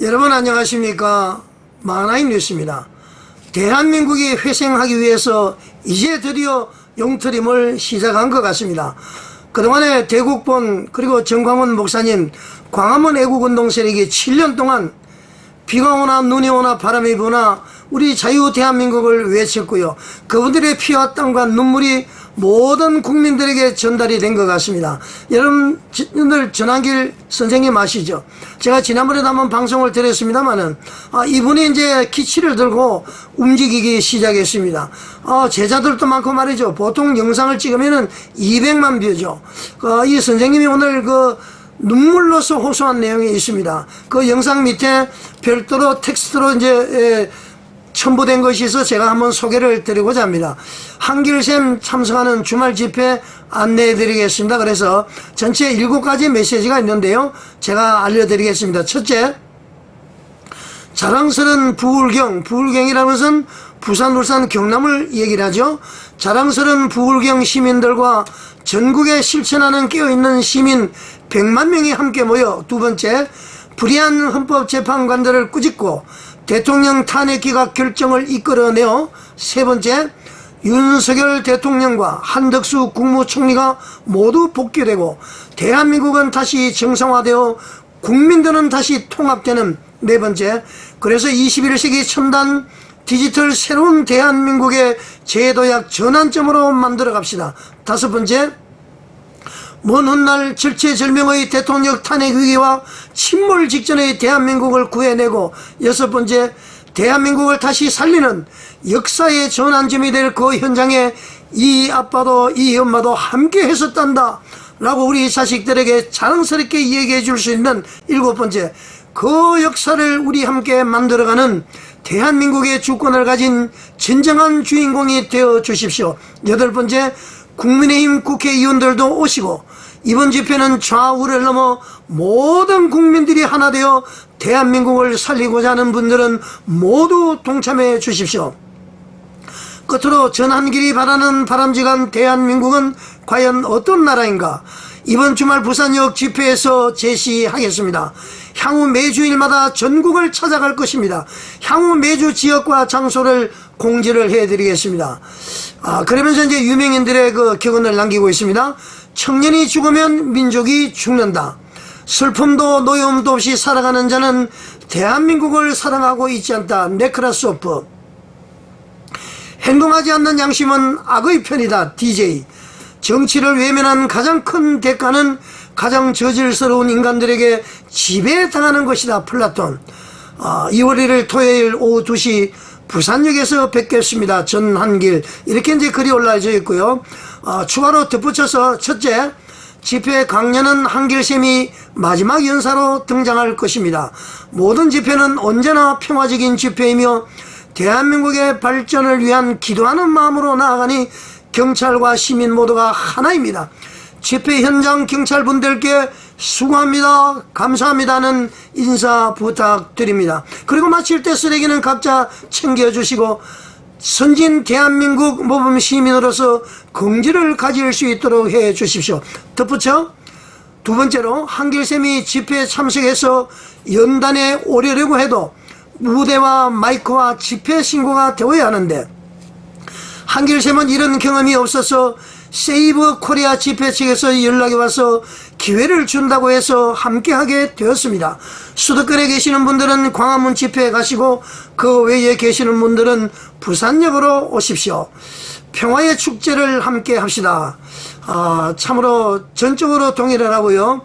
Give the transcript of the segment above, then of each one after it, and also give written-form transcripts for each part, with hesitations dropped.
여러분 안녕하십니까. 만화인 뉴스입니다. 대한민국이 회생하기 위해서 이제 드디어 용트림을 시작한 것 같습니다. 그동안에 대국본 그리고 정광훈 목사님 광화문 애국운동 세력이 7년 동안 비가 오나 눈이 오나 바람이 부나 우리 자유 대한민국을 외쳤고요. 그분들의 피와 땀과 눈물이 모든 국민들에게 전달이 된 것 같습니다. 여러분들 전한길 선생님 아시죠? 제가 지난번에도 한번 방송을 드렸습니다만은 이분이 이제 기치를 들고 움직이기 시작했습니다. 제자들도 많고 말이죠. 보통 영상을 찍으면은 200만 뷰죠. 이 선생님이 오늘 눈물로서 호소한 내용이 있습니다. 그 영상 밑에 별도로 텍스트로 이제 첨부된 것이 있어 제가 한번 소개를 드리고자 합니다. 한길샘 참석하는 주말 집회 안내해 드리겠습니다. 그래서 전체 7가지 메시지가 있는데요. 제가 알려드리겠습니다. 첫째, 자랑스러운 부울경, 부울경이라는 것은 부산, 울산, 경남을 얘기를 하죠. 자랑스러운 부울경 시민들과 전국에 실천하는 깨어있는 시민 100만 명이 함께 모여, 두 번째, 불의한 헌법재판관들을 꾸짖고 대통령 탄핵 기각 결정을 이끌어내어, 세 번째, 윤석열 대통령과 한덕수 국무총리가 모두 복귀되고 대한민국은 다시 정상화되어 국민들은 다시 통합되는, 네 번째, 그래서 21세기 첨단 디지털 새로운 대한민국의 제도약 전환점으로 만들어 갑시다. 다섯 번째, 먼 훗날 절체절명의 대통령 탄핵 위기와 침몰 직전의 대한민국을 구해내고, 여섯 번째, 대한민국을 다시 살리는 역사의 전환점이 될 그 현장에 이 아빠도 이 엄마도 함께 했었단다 라고 우리 자식들에게 자랑스럽게 얘기해 줄 수 있는, 일곱 번째, 그 역사를 우리 함께 만들어가는 대한민국의 주권을 가진 진정한 주인공이 되어 주십시오. 여덟 번째, 국민의힘 국회의원들도 오시고 이번 집회는 좌우를 넘어 모든 국민들이 하나 되어 대한민국을 살리고자 하는 분들은 모두 동참해 주십시오. 끝으로 전한길이 바라는 바람직한 대한민국은 과연 어떤 나라인가? 이번 주말 부산역 집회에서 제시하겠습니다. 향후 매주일마다 전국을 찾아갈 것입니다. 향후 매주 지역과 장소를 공지를 해드리겠습니다. 그러면서 이제 유명인들의 격언을 남기고 있습니다. 청년이 죽으면 민족이 죽는다. 슬픔도 노여움도 없이 살아가는 자는 대한민국을 사랑하고 있지 않다. 네크라소프. 행동하지 않는 양심은 악의 편이다. DJ. 정치를 외면한 가장 큰 대가는 가장 저질스러운 인간들에게 지배당하는 것이다. 플라톤. 2월 1일 토요일 오후 2시 부산역에서 뵙겠습니다. 전한길. 이렇게 이제 글이 올라져 있고요. 추가로 덧붙여서, 첫째, 집회 강연은 한길샘이 마지막 연사로 등장할 것입니다. 모든 집회는 언제나 평화적인 집회이며 대한민국의 발전을 위한 기도하는 마음으로 나아가니 경찰과 시민 모두가 하나입니다. 집회 현장 경찰분들께 수고합니다, 감사합니다는 인사 부탁드립니다. 그리고 마칠 때 쓰레기는 각자 챙겨주시고 선진 대한민국 모범 시민으로서 긍지를 가질 수 있도록 해 주십시오. 덧붙여, 두 번째로, 한길샘이 집회에 참석해서 연단에 오려고 해도 무대와 마이크와 집회 신고가 되어야 하는데, 한길샘은 이런 경험이 없어서 세이브 코리아 집회 측에서 연락이 와서 기회를 준다고 해서 함께하게 되었습니다. 수도권에 계시는 분들은 광화문 집회에 가시고 그 외에 계시는 분들은 부산역으로 오십시오. 평화의 축제를 함께 합시다. 참으로 전적으로 동의를 하고요.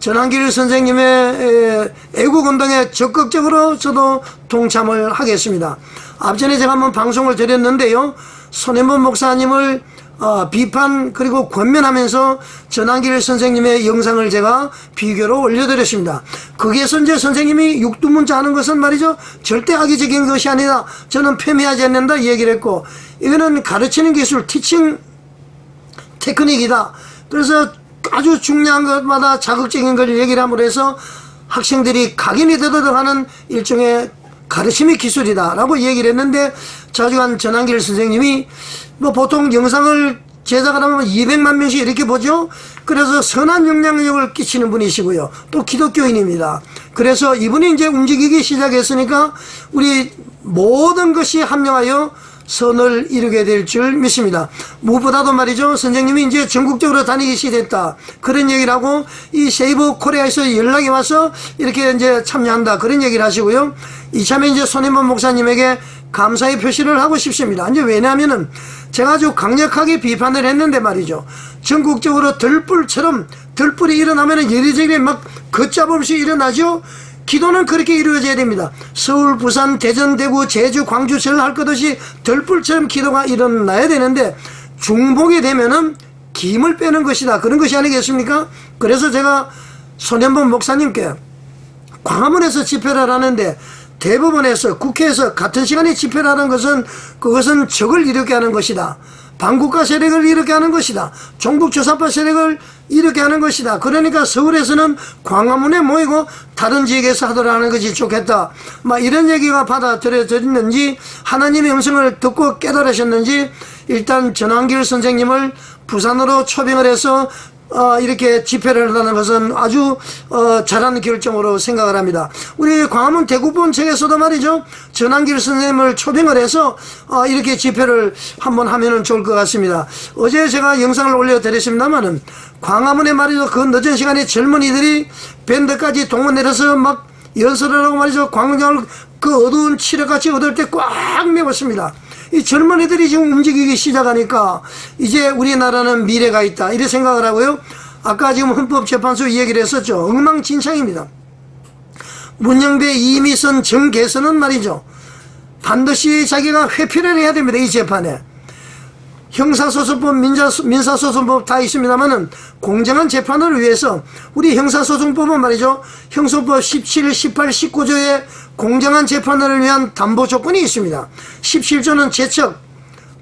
전한길 선생님의 애국운동에 적극적으로 저도 동참을 하겠습니다. 앞전에 제가 한번 방송을 드렸는데요. 손혜문 목사님을 비판 그리고 권면하면서 전한길 선생님의 영상을 제가 비교로 올려드렸습니다. 거기에서 이제 선생님이 육두문자 하는 것은 말이죠, 절대 악의적인 것이 아니라 저는 폄훼하지 않는다 얘기를 했고, 이거는 가르치는 기술, 티칭 테크닉이다. 그래서 아주 중요한 것마다 자극적인 걸 얘기를 함으로 해서 학생들이 각인이 되도록 하는 일종의 가르침의 기술이다 라고 얘기를 했는데, 자주간 전한길 선생님이 보통 영상을 제작을 하면 200만 명씩 이렇게 보죠. 그래서 선한 영향력을 끼치는 분이시고요. 또 기독교인입니다. 그래서 이분이 이제 움직이기 시작했으니까 우리 모든 것이 합령하여 선을 이루게 될 줄 믿습니다. 무엇보다도 말이죠. 선생님이 이제 전국적으로 다니기 시작했다. 그런 얘기를 하고 이 세이브 코리아에서 연락이 와서 이렇게 이제 참여한다. 그런 얘기를 하시고요. 이참에 이제 손혜범 목사님에게 감사의 표시를 하고 싶습니다. 이제 왜냐하면은 제가 아주 강력하게 비판을 했는데 말이죠. 전국적으로 들불이 일어나면은 여리저리 막 걷잡없이 일어나죠. 기도는 그렇게 이루어져야 됩니다. 서울, 부산, 대전, 대구, 제주, 광주, 전라 할 것 없이 들불처럼 기도가 일어나야 되는데 중복이 되면은 김을 빼는 것이다. 그런 것이 아니겠습니까? 그래서 제가 손혜범 목사님께 광화문에서 집회를 하는데 대법원에서 국회에서 같은 시간에 집회를 하는 것은 그것은 적을 일으키게 하는 것이다. 반국가 세력을 일으키게 하는 것이다. 종북조사파 세력을 일으키게 하는 것이다. 그러니까 서울에서는 광화문에 모이고 다른 지역에서 하도록 하는 것이 좋겠다. 막 이런 얘기가 받아들여졌는지 하나님의 음성을 듣고 깨달으셨는지 일단 전환길 선생님을 부산으로 초빙을 해서 이렇게 집회를 한다는 것은 아주 잘한 결정으로 생각을 합니다. 우리 광화문 대구본 측에서도 말이죠. 전환길 선생님을 초빙을 해서 이렇게 집회를 한번 하면은 좋을 것 같습니다. 어제 제가 영상을 올려드렸습니다만은 광화문에 말이죠. 그 늦은 시간에 젊은이들이 밴드까지 동원내려서 막 연설을 하고 말이죠. 광장을 그 어두운 칠흑같이 어두울 때 꽉 메웠습니다. 이 젊은이들이 지금 움직이기 시작하니까 이제 우리나라는 미래가 있다 이렇게 생각을 하고요. 아까 지금 헌법재판소 이야기를 했었죠. 엉망진창입니다. 문영배, 이미선, 정계선은 말이죠. 반드시 자기가 회피를 해야 됩니다. 이 재판에. 형사소송법, 민사소송법 다 있습니다만은 공정한 재판을 위해서 우리 형사소송법은 말이죠. 형소법 17, 18, 19조에 공정한 재판을 위한 담보 조건이 있습니다. 17조는 제척,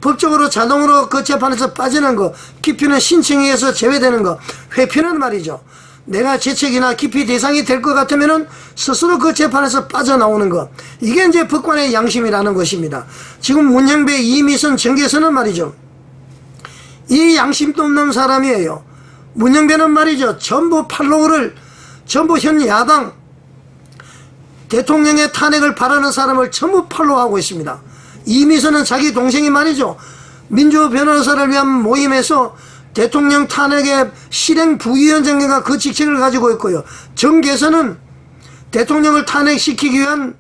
법적으로 자동으로 그 재판에서 빠지는 거, 기피는 신청에 의해서 제외되는 거, 회피는 말이죠. 내가 제척이나 기피 대상이 될 것 같으면은 스스로 그 재판에서 빠져나오는 것. 이게 이제 법관의 양심이라는 것입니다. 지금 문영배, 이미선, 정계선은 말이죠. 이 양심도 없는 사람이에요. 문영배는 말이죠. 전부 팔로우를, 전부 현 야당, 대통령의 탄핵을 바라는 사람을 전부 팔로우하고 있습니다. 이미선은 자기 동생이 말이죠. 민주 변호사를 위한 모임에서 대통령 탄핵의 실행 부위원장인가 그 직책을 가지고 있고요. 정계선은 대통령을 탄핵시키기 위한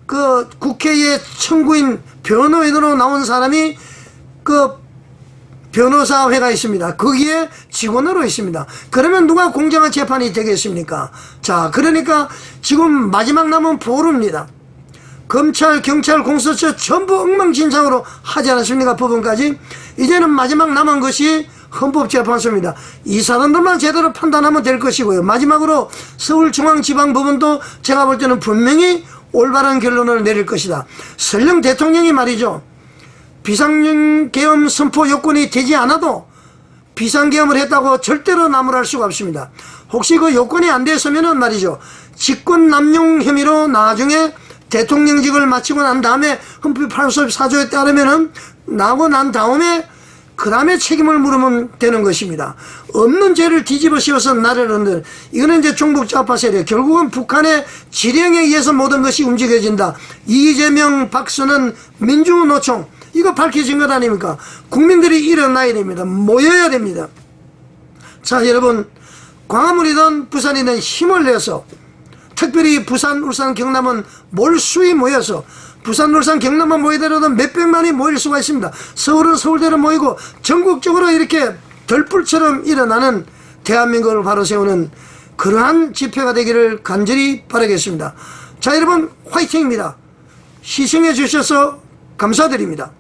그 국회의 청구인 변호인으로 나온 사람이 그 변호사회가 있습니다. 거기에 직원으로 있습니다. 그러면 누가 공정한 재판이 되겠습니까? 자, 그러니까 지금 마지막 남은 보루입니다. 검찰, 경찰, 공수처 전부 엉망진창으로 하지 않았습니까? 법원까지. 이제는 마지막 남은 것이 헌법재판소입니다. 이 사람들만 제대로 판단하면 될 것이고요. 마지막으로 서울중앙지방법원도 제가 볼 때는 분명히 올바른 결론을 내릴 것이다. 설령 대통령이 말이죠. 비상계엄 선포 요건이 되지 않아도 비상계엄을 했다고 절대로 나무랄 수가 없습니다. 혹시 그 요건이 안 됐으면은 말이죠. 직권남용 혐의로 나중에 대통령직을 마치고 난 다음에 헌법 84조에 따르면은 나고 난 다음에 그 다음에 책임을 물으면 되는 것입니다. 없는 죄를 뒤집어 씌워서 나라를 흔들. 이거는 이제 종북좌파 세력. 결국은 북한의 지령에 의해서 모든 것이 움직여진다. 이재명, 박수는 민주노총. 이거 밝혀진 것 아닙니까? 국민들이 일어나야 됩니다. 모여야 됩니다. 자, 여러분, 광화문이든 부산이든 힘을 내서 특별히 부산, 울산, 경남은 몰수히 모여서 부산, 울산, 경남만 모이더라도 몇백만이 모일 수가 있습니다. 서울은 서울대로 모이고 전국적으로 이렇게 들불처럼 일어나는 대한민국을 바로 세우는 그러한 집회가 되기를 간절히 바라겠습니다. 자, 여러분, 화이팅입니다. 시청해 주셔서 감사드립니다.